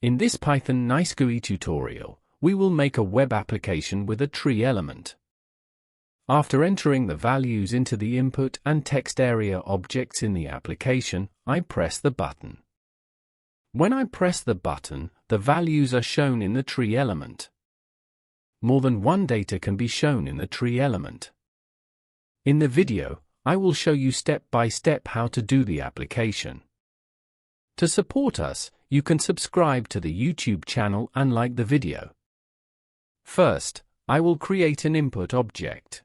In this Python NiceGUI tutorial, we will make a web application with a tree element. After entering the values into the input and text area objects in the application, I press the button. When I press the button, the values are shown in the tree element. More than one data can be shown in the tree element. In the video, I will show you step by step how to do the application. To support us, you can subscribe to the YouTube channel and like the video. First, I will create an input object.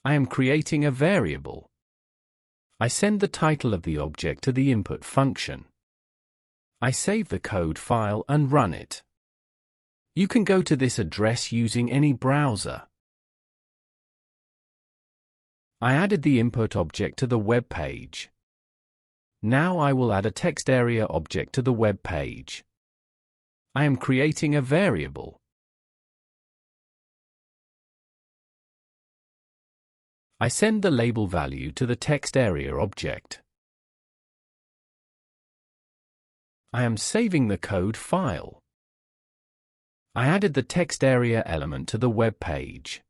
I am creating a variable. I send the title of the object to the input function. I save the code file and run it. You can go to this address using any browser. I added the input object to the web page. Now I will add a text area object to the web page. I am creating a variable. I send the label value to the text area object. I am saving the code file. I added the text area element to the web page.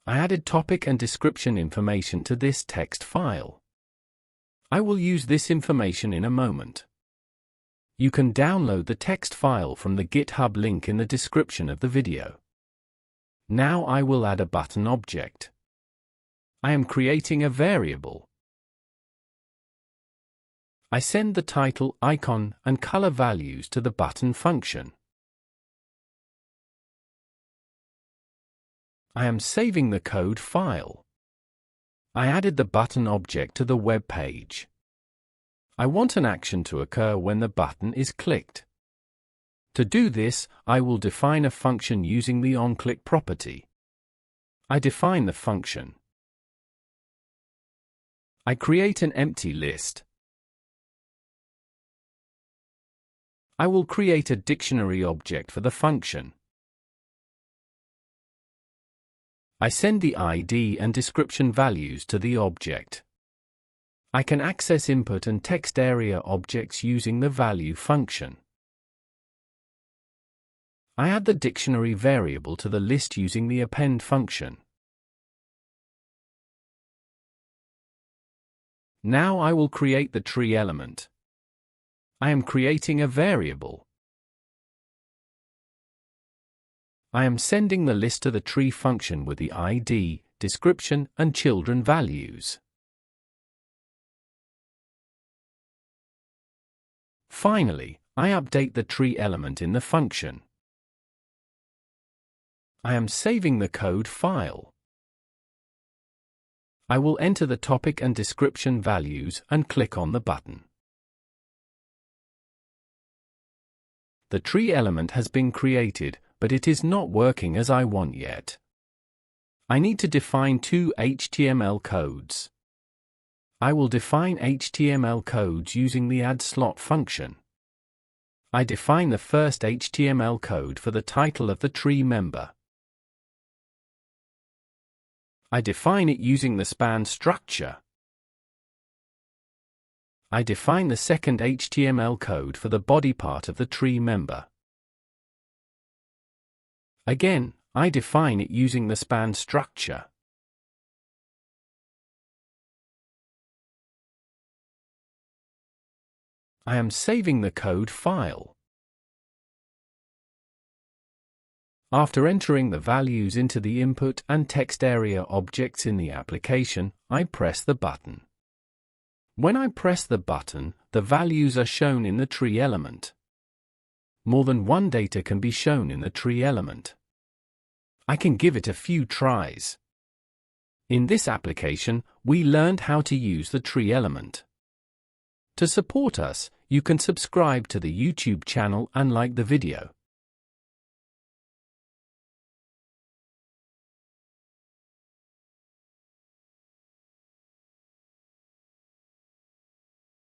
I added topic and description information to this text file. I will use this information in a moment. You can download the text file from the GitHub link in the description of the video. Now I will add a button object. I am creating a variable. I send the title, icon, and color values to the button function. I am saving the code file. I added the button object to the web page. I want an action to occur when the button is clicked. To do this, I will define a function using the onClick property. I define the function. I create an empty list. I will create a dictionary object for the function. I send the ID and description values to the object. I can access input and text area objects using the value function. I add the dictionary variable to the list using the append function. Now I will create the tree element. I am creating a variable. I am sending the list to the tree function with the ID, description, and children values. Finally, I update the tree element in the function. I am saving the code file. I will enter the topic and description values and click on the button. The tree element has been created, but it is not working as I want yet. I need to define two HTML codes. I will define HTML codes using the addSlot function. I define the first HTML code for the title of the tree member. I define it using the span structure. I define the second HTML code for the body part of the tree member. Again, I define it using the span structure. I am saving the code file. After entering the values into the input and text area objects in the application, I press the button. When I press the button, the values are shown in the tree element. More than one data can be shown in the tree element. I can give it a few tries. In this application, we learned how to use the tree element. To support us, you can subscribe to the YouTube channel and like the video.